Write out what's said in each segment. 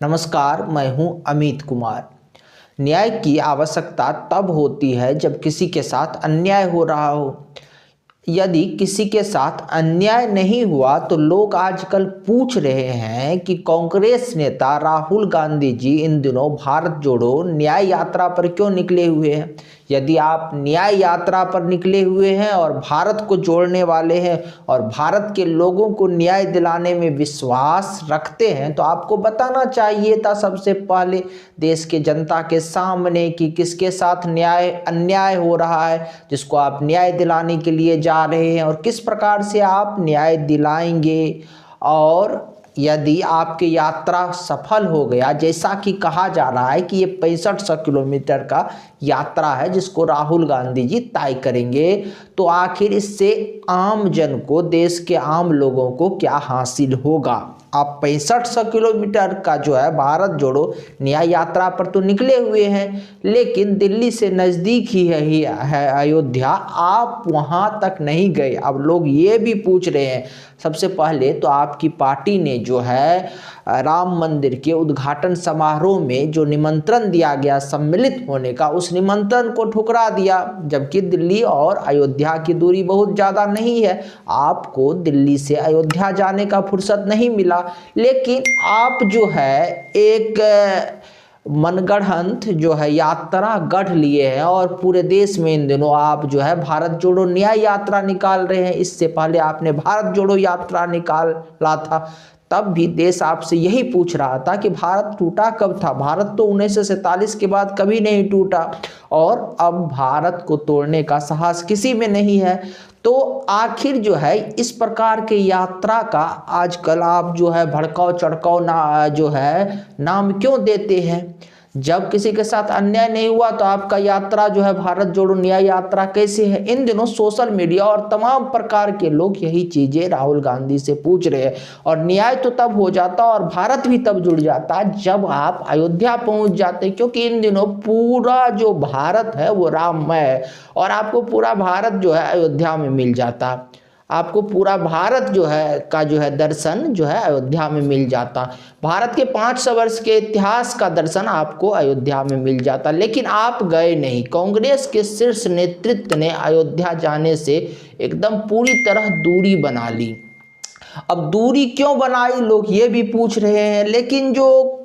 नमस्कार, मैं हूं अमित कुमार। न्याय की आवश्यकता तब होती है जब किसी के साथ अन्याय हो रहा हो। यदि किसी के साथ अन्याय नहीं हुआ तो लोग आजकल पूछ रहे हैं कि कांग्रेस नेता राहुल गांधी जी इन दिनों भारत जोड़ो न्याय यात्रा पर क्यों निकले हुए हैं। यदि आप न्याय यात्रा पर निकले हुए हैं और भारत को जोड़ने वाले हैं और भारत के लोगों को न्याय दिलाने में विश्वास रखते हैं तो आपको बताना चाहिए था सबसे पहले देश के जनता के सामने कि किसके साथ अन्याय हो रहा है, जिसको आप न्याय दिलाने के लिए जा रहे हैं और किस प्रकार से आप न्याय दिलाएंगे। और यदि आपकी यात्रा सफल हो गया, जैसा कि कहा जा रहा है कि ये 6500 किलोमीटर का यात्रा है जिसको राहुल गांधी जी तय करेंगे, तो आखिर इससे आम जन को, देश के आम लोगों को क्या हासिल होगा। आप 6500 किलोमीटर का जो है भारत जोड़ो न्याय यात्रा पर तो निकले हुए हैं, लेकिन दिल्ली से नज़दीक ही है अयोध्या, आप वहां तक नहीं गए। अब लोग ये भी पूछ रहे हैं, सबसे पहले तो आपकी पार्टी ने जो है राम मंदिर के उद्घाटन समारोह में जो निमंत्रण दिया गया सम्मिलित होने का, उस निमंत्रण को ठुकरा दिया, जबकि दिल्ली और अयोध्या की दूरी बहुत ज़्यादा नहीं है। आपको दिल्ली से अयोध्या जाने का फुर्सत नहीं मिला, लेकिन आप जो है एक मनगढ़ंत जो है यात्रा गढ़ लिए हैं और पूरे देश में इन दिनों आप जो है भारत जोड़ो न्याय यात्रा निकाल रहे हैं। इससे पहले आपने भारत जोड़ो यात्रा निकाला था, तब भी देश आपसे यही पूछ रहा था कि भारत टूटा कब था। भारत तो 1947 के बाद कभी नहीं टूटा और अब भारत को तोड़ने का साहस किसी में नहीं है। तो आखिर जो है इस प्रकार के यात्रा का आजकल आप जो है भड़काऊ चड़काऊ जो है नाम क्यों देते हैं। जब किसी के साथ अन्याय नहीं हुआ तो आपका यात्रा जो है भारत जोड़ो न्याय यात्रा कैसे है। इन दिनों सोशल मीडिया और तमाम प्रकार के लोग यही चीजें राहुल गांधी से पूछ रहे हैं। और न्याय तो तब हो जाता और भारत भी तब जुड़ जाता जब आप अयोध्या पहुंच जाते, क्योंकि इन दिनों पूरा जो भारत है वो राममय है और आपको पूरा भारत जो है अयोध्या में मिल जाता। आपको पूरा भारत जो है दर्शन जो है अयोध्या में मिल जाता। भारत के 500 वर्ष के इतिहास का दर्शन आपको अयोध्या में मिल जाता, लेकिन आप गए नहीं। कांग्रेस के शीर्ष नेतृत्व ने अयोध्या जाने से एकदम पूरी तरह दूरी बना ली। अब दूरी क्यों बनाई लोग ये भी पूछ रहे हैं, लेकिन जो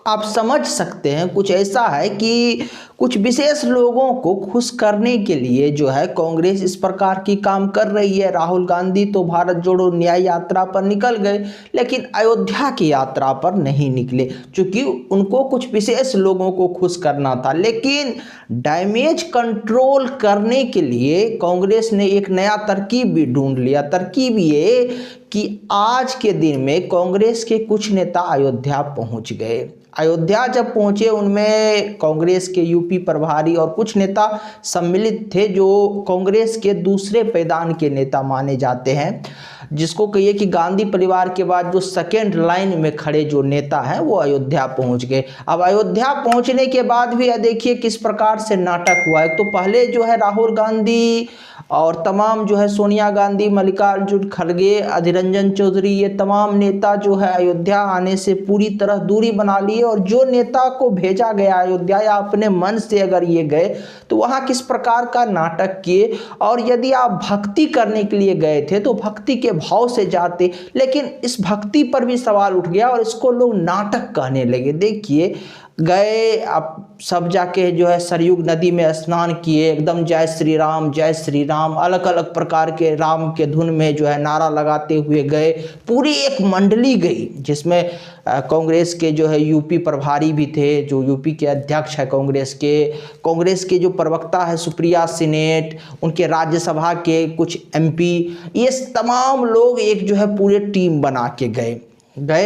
आप समझ सकते हैं कुछ ऐसा है कि कुछ विशेष लोगों को खुश करने के लिए जो है कांग्रेस इस प्रकार की काम कर रही है। राहुल गांधी तो भारत जोड़ो न्याय यात्रा पर निकल गए, लेकिन अयोध्या की यात्रा पर नहीं निकले, क्योंकि उनको कुछ विशेष लोगों को खुश करना था। लेकिन डैमेज कंट्रोल करने के लिए कांग्रेस ने एक नया तरकीब भी ढूंढ लिया। तरकीब ये कि आज के दिन में कांग्रेस के कुछ नेता अयोध्या पहुंच गए। अयोध्या जब पहुंचे, उनमें कांग्रेस के यूपी प्रभारी और कुछ नेता सम्मिलित थे जो कांग्रेस के दूसरे पैदान के नेता माने जाते हैं, जिसको कहिए कि गांधी परिवार के बाद जो सेकेंड लाइन में खड़े जो नेता हैं वो अयोध्या पहुंच गए। अब अयोध्या पहुंचने के बाद भी देखिए किस प्रकार से नाटक हुआ है। तो पहले जो है राहुल गांधी और तमाम जो है सोनिया गांधी, मल्लिकार्जुन खड़गे, अधीर रंजन चौधरी, ये तमाम नेता जो है अयोध्या आने से पूरी तरह दूरी बना लिए। और जो नेता को भेजा गया अयोध्या या अपने मन से अगर ये गए तो वहाँ किस प्रकार का नाटक किए। और यदि आप भक्ति करने के लिए गए थे तो भक्ति के भाव से जाते, लेकिन इस भक्ति पर भी सवाल उठ गया और इसको लोग नाटक कहने लगे। देखिए गए, अब सब जाके जो है सरयू नदी में स्नान किए, एकदम जय श्री राम अलग अलग प्रकार के राम के धुन में जो है नारा लगाते हुए गए। पूरी एक मंडली गई जिसमें कांग्रेस के जो है यूपी प्रभारी भी थे, जो यूपी के अध्यक्ष है कांग्रेस के जो प्रवक्ता है सुप्रिया सिनेट, उनके राज्यसभा के कुछ एमपी, ये तमाम लोग एक जो है पूरे टीम बना के गए।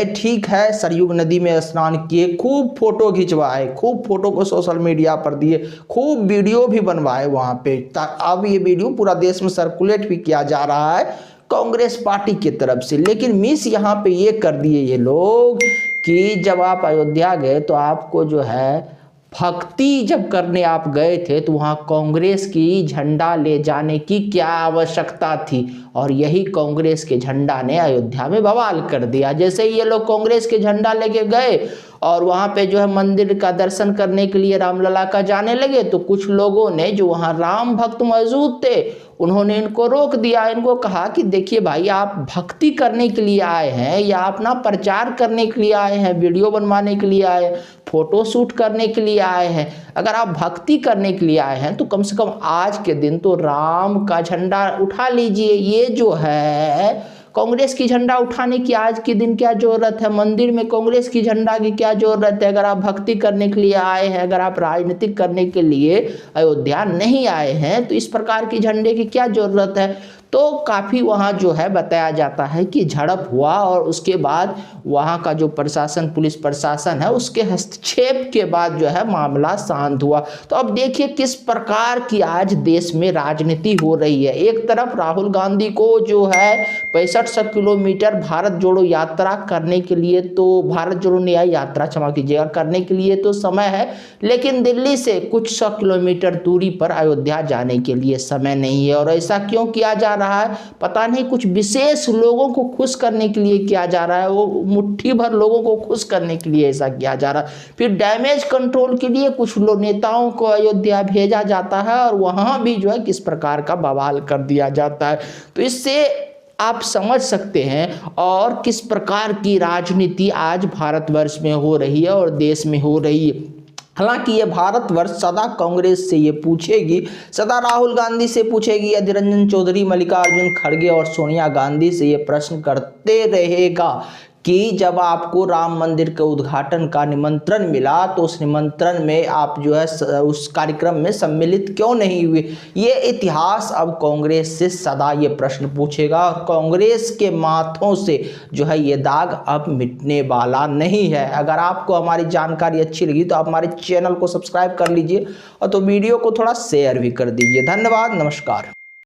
ठीक है, सरयू नदी में स्नान किए, खूब फोटो खिंचवाए, खूब फोटो को सोशल मीडिया पर दिए, खूब वीडियो भी बनवाए वहाँ पे। अब ये वीडियो पूरा देश में सर्कुलेट भी किया जा रहा है कांग्रेस पार्टी की तरफ से। लेकिन मिस यहाँ पे ये कर दिए ये लोग कि जब आप अयोध्या गए तो आपको जो है भक्ति जब करने आप गए थे तो वहाँ कांग्रेस की झंडा ले जाने की क्या आवश्यकता थी। और यही कांग्रेस के झंडा ने अयोध्या में बवाल कर दिया। जैसे ही ये लोग कांग्रेस के झंडा लेके गए और वहाँ पे जो है मंदिर का दर्शन करने के लिए रामलला का जाने लगे, तो कुछ लोगों ने जो वहाँ राम भक्त मौजूद थे उन्होंने इनको रोक दिया। इनको कहा कि देखिए भाई, आप भक्ति करने के लिए आए हैं या अपना प्रचार करने के लिए आए हैं, वीडियो बनवाने के लिए आए हैं, फोटो शूट करने के लिए आए हैं? अगर आप भक्ति करने के लिए आए हैं तो कम से कम आज के दिन तो राम का झंडा उठा लीजिए। ये जो है कांग्रेस की झंडा उठाने की आज के दिन क्या जरूरत है? मंदिर में कांग्रेस की झंडा की क्या जरूरत है? अगर आप भक्ति करने के लिए आए हैं, अगर आप राजनीतिक करने के लिए अयोध्या नहीं आए हैं, तो इस प्रकार की झंडे की क्या जरूरत है? तो काफ़ी वहाँ जो है बताया जाता है कि झड़प हुआ और उसके बाद वहाँ का जो प्रशासन, पुलिस प्रशासन है, उसके हस्तक्षेप के बाद जो है मामला शांत हुआ। तो अब देखिए किस प्रकार की आज देश में राजनीति हो रही है। एक तरफ राहुल गांधी को जो है 6500 किलोमीटर भारत जोड़ो यात्रा करने के लिए, तो भारत जोड़ो न्याय यात्रा क्षमा कीजिएगा, करने के लिए तो समय है, लेकिन दिल्ली से कुछ 100 किलोमीटर दूरी पर अयोध्या जाने के लिए समय नहीं है। और ऐसा क्यों किया जा रहा है पता नहीं, कुछ विशेष लोगों को खुश करने के लिए किया जा रहा है, वो मुट्ठी भर लोगों को खुश करने के लिए ऐसा किया जा रहा है। फिर डैमेज कंट्रोल के लिए कुछ लोग नेताओं को अयोध्या भेजा जाता है और वहां भी जो है किस प्रकार का बवाल कर दिया जाता है। तो इससे आप समझ सकते हैं और किस प्रकार की राजनीति आज भारतवर्ष में हो रही है और देश में हो रही है। हालांकि ये भारतवर्ष सदा कांग्रेस से ये पूछेगी, सदा राहुल गांधी से पूछेगी, अधीर रंजन चौधरी, मल्लिकार्जुन खड़गे और सोनिया गांधी से ये प्रश्न करते रहेगा कि जब आपको राम मंदिर के उद्घाटन का निमंत्रण मिला तो उस निमंत्रण में आप जो है उस कार्यक्रम में सम्मिलित क्यों नहीं हुए? ये इतिहास अब कांग्रेस से सदा ये प्रश्न पूछेगा और कांग्रेस के माथों से जो है ये दाग अब मिटने वाला नहीं है। अगर आपको हमारी जानकारी अच्छी लगी तो आप हमारे चैनल को सब्सक्राइब कर लीजिए और तो वीडियो को थोड़ा शेयर भी कर दीजिए। धन्यवाद, नमस्कार।